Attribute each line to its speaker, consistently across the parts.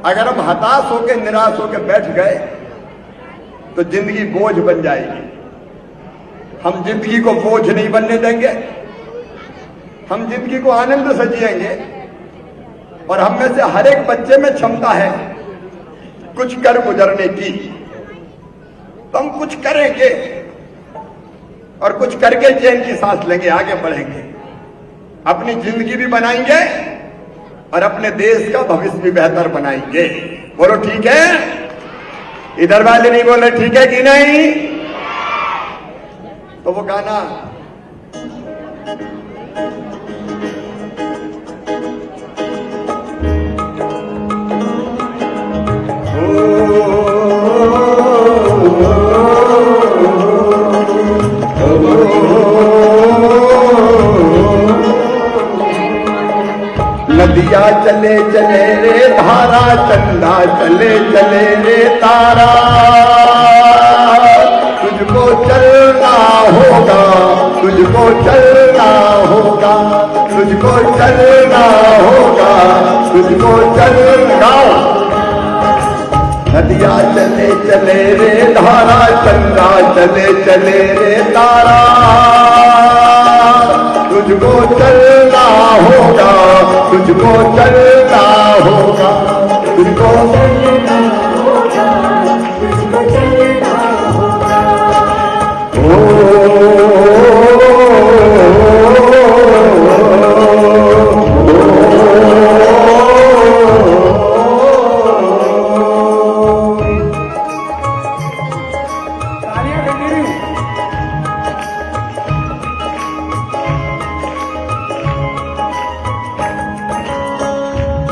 Speaker 1: अगर हम हताश होकर निराश होकर बैठ गए तो जिंदगी बोझ बन जाएगी। हम जिंदगी को बोझ नहीं बनने देंगे, हम जिंदगी को आनंद से जिएंगे। और हम में से हर एक बच्चे में क्षमता है कुछ कर गुजरने की, तो हम कुछ करेंगे और कुछ करके चैन की सांस लेंगे, आगे बढ़ेंगे, अपनी जिंदगी भी बनाएंगे और अपने देश का भविष्य भी बेहतर बनाएंगे। बोलो ठीक है? इधर वाले नहीं बोले ठीक है कि नहीं? तो वो गाना नदिया चले चले रे धारा, चंदा चले चले रे तारा, तुझको चलना होगा, तुझको चलना होगा, तुझको चलना होगा, तुझको चलना। नदिया चले चले रे धारा, चंदा चले चले रे तारा, तुझको चलना होगा, तुझको चलना होगा, तुझको चलना होगा, तुझको चलना होगा।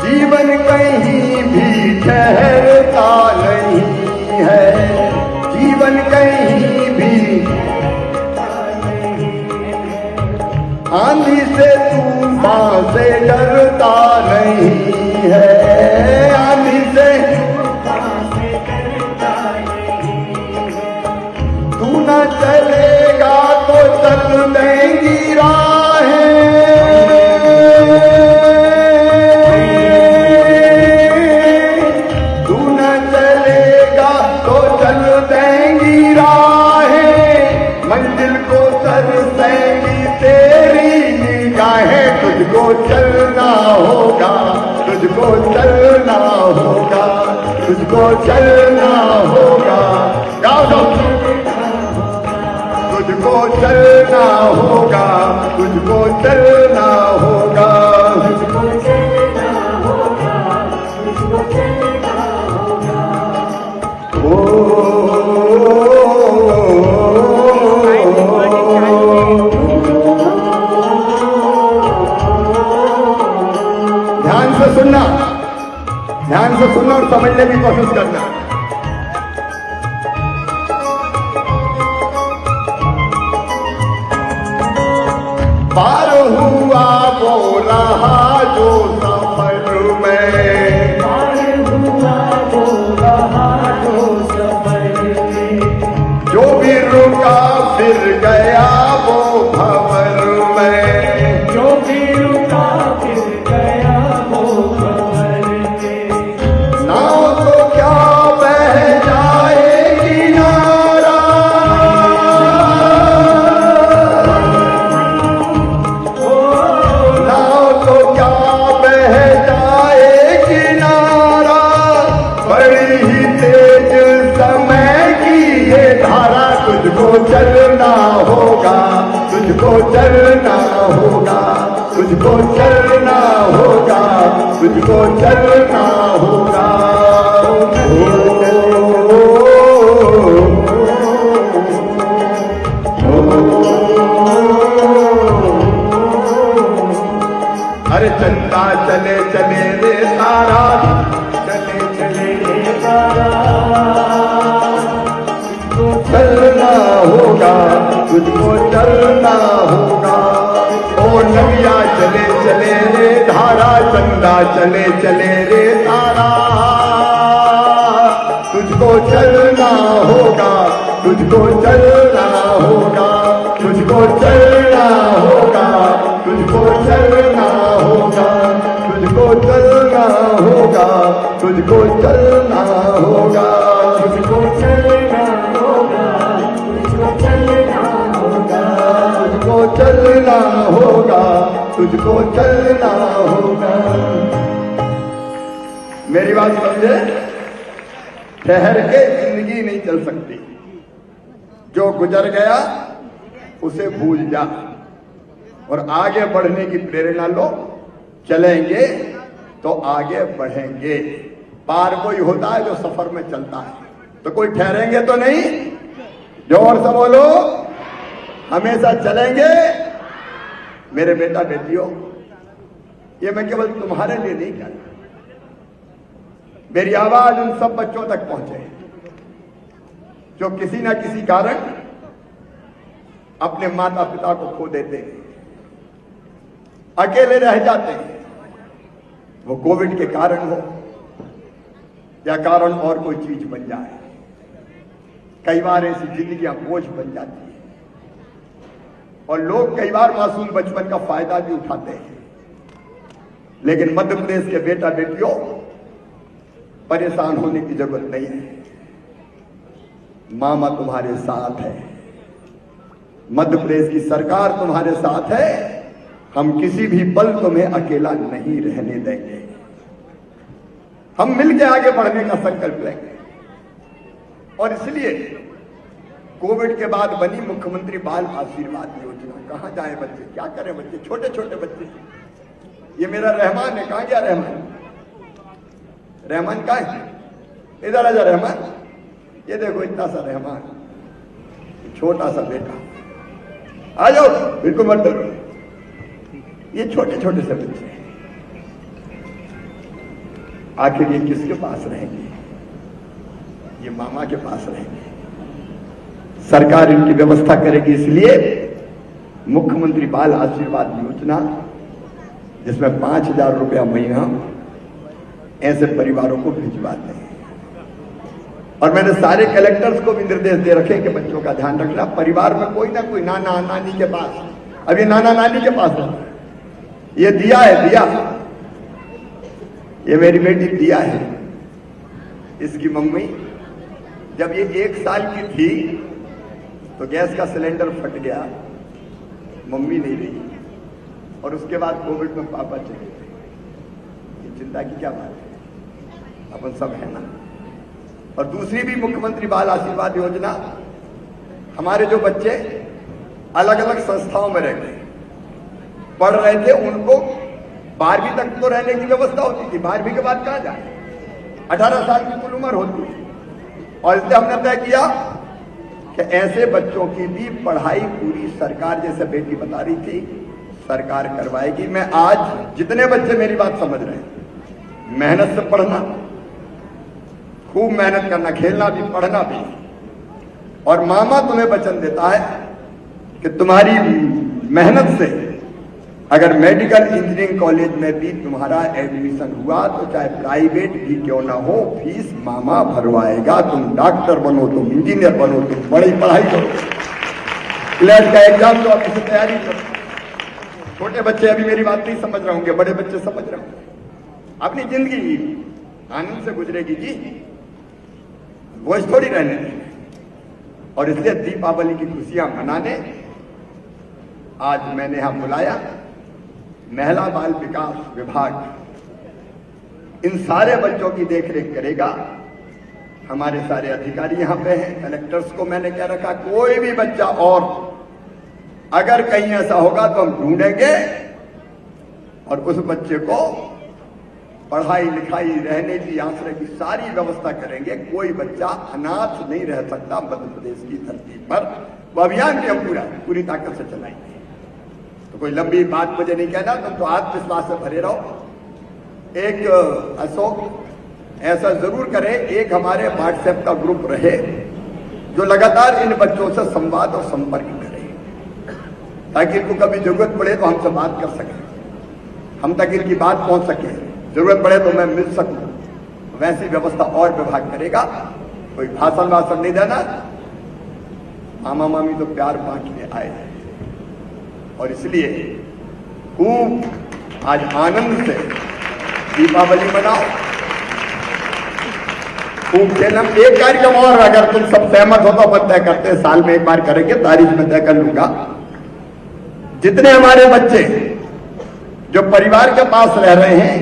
Speaker 1: जीवन कहीं भी ठहरता नहीं है, जीवन कहीं भी आंधी से तूफान से डरता नहीं है, आंधी से तू न चलेगा तो चल देंगी राहें, मंजिल को तरसेंगी तेरी निगाहें, तुझको चलना होगा, तुझको चलना होगा, तुझको चलना होगा। गाओ दो। तुझको चलना होगा, तुझको चलना होगा, तुझको चलना होगा, तुझको चलना होगा। ध्यान से सुनना, ध्यान से सुनना और समझने की कोशिश करना। पार हुआ वो रहा जो सफर में, पार हुआ वो रहा जो सफर में, जो भी रुका फिर गया वो भंवर में, जो भी रुका फिर गया वो भंवर में। नाव तो क्या बह जाएगी नारा, नाव तो क्या बह जाएगी नारा, बड़ी ही तेज समय की ये धारा, तुझको चलना होगा, तुझको चलना होगा, तुझको चलना होगा, तुझको चलना होगा। अरे चंदा चले चले रे तारा, चले चले रे तारा, चलना होगा, तुझको चलना होगा। ओ नदिया चले चले रे धारा, चंदा चले चले रे तारा, तुझको चलना होगा, तुझको चलना होगा, तुझको चलना होगा, तुझको चलना होगा, तुझको चलना होगा। तुझको चलना होगा,
Speaker 2: तुझको चलना होगा, तुझको चलना होगा,
Speaker 1: तुझको चलना होगा, तुझको चलना होगा। मेरी बात समझे? ठहर के जिंदगी नहीं चल सकती। जो गुजर गया उसे भूल जा और आगे बढ़ने की प्रेरणा लो। चलेंगे तो आगे बढ़ेंगे। पार कोई होता है जो सफर में चलता है, तो कोई ठहरेंगे तो नहीं। जोर से बोलो, हमेशा चलेंगे। मेरे बेटा बेटियों, ये मैं केवल तुम्हारे लिए नहीं कह रहा, मेरी आवाज उन सब बच्चों तक पहुंचे जो किसी ना किसी कारण अपने माता पिता को खो देते हैं, अकेले रह जाते हैं। वो कोविड के कारण हो या कारण और कोई चीज बन जाए। कई बार ऐसी जिंदगियां बोझ बन जाती है और लोग कई बार मासूम बचपन का फायदा भी उठाते हैं। लेकिन मध्य प्रदेश के बेटा बेटियों, परेशान होने की जरूरत नहीं है। मामा तुम्हारे साथ है, मध्य प्रदेश की सरकार तुम्हारे साथ है। हम किसी भी पल तुम्हें अकेला नहीं रहने देंगे। हम मिलकर आगे बढ़ने का संकल्प लेंगे। और इसलिए कोविड के बाद बनी मुख्यमंत्री बाल आशीर्वाद योजना। कहां जाए बच्चे, क्या करें बच्चे, छोटे छोटे बच्चे। ये मेरा रहमान है, कहां गया रहमान? रहमान कहां है? इधर आजा रहमान। ये देखो इतना सा रहमान, छोटा सा बेटा। आ जाओ, बिल्कुल मत डरो। ये छोटे छोटे से बच्चे आखिर ये किसके पास रहेंगे? ये मामा के पास रहेंगे। सरकार इनकी व्यवस्था करेगी। इसलिए मुख्यमंत्री बाल आशीर्वाद योजना, जिसमें 5,000 रुपया महीना ऐसे परिवारों को भिजवाते हैं। और मैंने सारे कलेक्टर्स को भी निर्देश दे रखे कि बच्चों का ध्यान रखना। परिवार में कोई ना कोई नाना नानी के पास, अभी नाना नानी के पास है। ये दिया है, दिया, ये मेरी बेटी दिया है। इसकी मम्मी जब ये 1 साल की थी तो गैस का सिलेंडर फट गया, मम्मी नहीं रही, और उसके बाद कोविड में पापा चले गए। ये चिंता की क्या बात है? अपन सब है ना। और दूसरी भी मुख्यमंत्री बाल आशीर्वाद योजना, हमारे जो बच्चे अलग अलग संस्थाओं में रह गए, पढ़ रहे थे, उनको 12वीं तक तो रहने की व्यवस्था होती थी। 12वीं के बाद कहां जाए? 18 साल की कुल उम्र होती थी। और इसलिए हमने तय किया कि ऐसे बच्चों की भी पढ़ाई पूरी सरकार, जैसे बेटी बता रही थी, सरकार करवाएगी। मैं आज जितने बच्चे मेरी बात समझ रहे हैं, मेहनत से पढ़ना, खूब मेहनत करना, खेलना भी पढ़ना भी। और मामा तुम्हें वचन देता है कि तुम्हारी मेहनत से अगर मेडिकल इंजीनियरिंग कॉलेज में भी तुम्हारा एडमिशन हुआ तो चाहे प्राइवेट भी क्यों ना हो, फीस मामा भरवाएगा। तुम डॉक्टर बनो, तुम इंजीनियर बनो, तुम बड़ी पढ़ाई करो, क्लैट का एग्जाम दो, अभी से तैयारी करो। छोटे बच्चे अभी मेरी बात नहीं समझ रहे होंगे, बड़े बच्चे समझ रहे होंगे। अपनी जिंदगी आनंद से गुजरेगी जी, बोझ थोड़ी रहने दें। और इसलिए दीपावली की खुशियां मनाने आज मैंने यहां बुलाया। महिला बाल विकास विभाग इन सारे बच्चों की देखरेख करेगा। हमारे सारे अधिकारी यहां पे हैं। कलेक्टर्स को मैंने क्या रखा, कोई भी बच्चा और अगर कहीं ऐसा होगा तो हम ढूंढेंगे और उस बच्चे को पढ़ाई लिखाई, रहने की, आश्रय की सारी व्यवस्था करेंगे। कोई बच्चा अनाथ नहीं रह सकता मध्य प्रदेश की धरती पर। वो अभियान भी हम पूरी ताकत से चलाएंगे। तो कोई लंबी बात मुझे नहीं कहना, तुम तो आत्मविश्वास से भरे रहो। एक अशोक ऐसा जरूर करें, एक हमारे व्हाट्सएप का ग्रुप रहे जो लगातार इन बच्चों से संवाद और संपर्क करे, ताकि इनको कभी जरूरत पड़े तो हमसे बात कर सके, हम तक इनकी बात पहुंच सके, जरूरत पड़े तो मैं मिल सकूं। वैसी व्यवस्था और विभाग करेगा। कोई भाषण वाषण नहीं देना। मामा मामी तो प्यार बांटने आए हैं और इसलिए खूब आज आनंद से दीपावली मनाओ। खूब खेलना। एक कार्यक्रम और अगर तुम सब सहमत हो तो अपन तय करते हैं, साल में एक बार करेंगे, तारीख में तय कर लूंगा। जितने हमारे बच्चे जो परिवार के पास रह रहे हैं,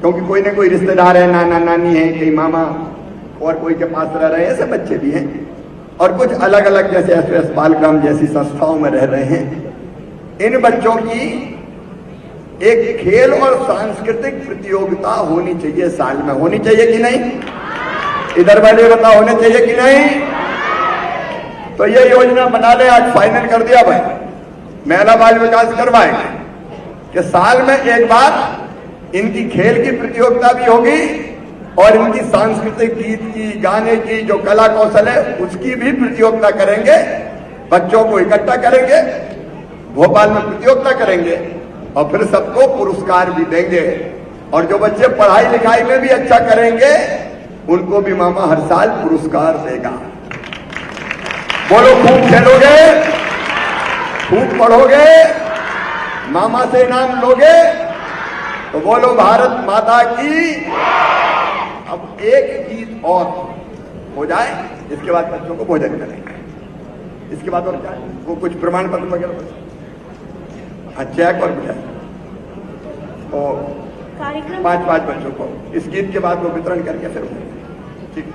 Speaker 1: क्योंकि कोई ना कोई रिश्तेदार है, नाना नानी है, कई मामा और कोई के पास रह रहे हैं, ऐसे बच्चे भी हैं, और कुछ अलग अलग जैसे एसओएस बालग्राम जैसी संस्थाओं में रह रहे हैं, इन बच्चों की एक खेल और सांस्कृतिक प्रतियोगिता होनी चाहिए, साल में होनी चाहिए कि नहीं? इधर वाले बताओ, होने चाहिए कि नहीं? तो ये योजना बना ले, आज फाइनल कर दिया भाई, महिला बाल विकास करवाएंगे कि साल में एक बार इनकी खेल की प्रतियोगिता भी होगी और इनकी सांस्कृतिक गीत की, गाने की जो कला कौशल है उसकी भी प्रतियोगिता करेंगे। बच्चों को इकट्ठा करेंगे, भोपाल में प्रतियोगिता करेंगे और फिर सबको पुरस्कार भी देंगे। और जो बच्चे पढ़ाई लिखाई में भी अच्छा करेंगे उनको भी मामा हर साल पुरस्कार देगा। बोलो, खूब खेलोगे, खूब पढ़ोगे, मामा से इनाम लोगे, तो बोलो भारत माता की। अब एक गीत और हो जाए, इसके बाद बच्चों को भोजन करेंगे। इसके बाद और क्या है? वो कुछ प्रमाण पत्र वगैरह, हाँ, चेक और क्या, और
Speaker 3: कार्यक्रम
Speaker 1: 5 बच्चों को इस गीत के बाद वो वितरण करके फिर ठीक।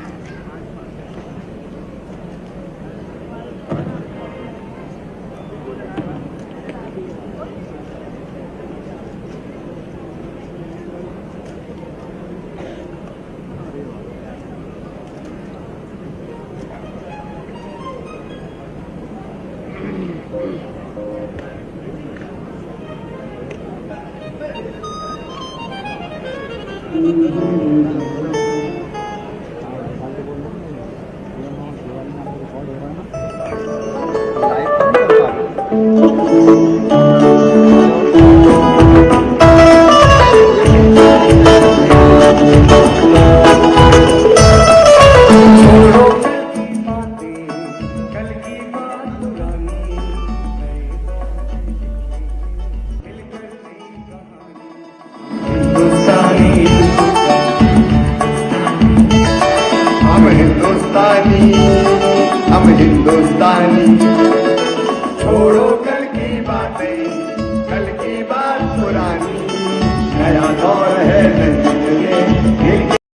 Speaker 1: हम हिंदुस्तानी, छोड़ो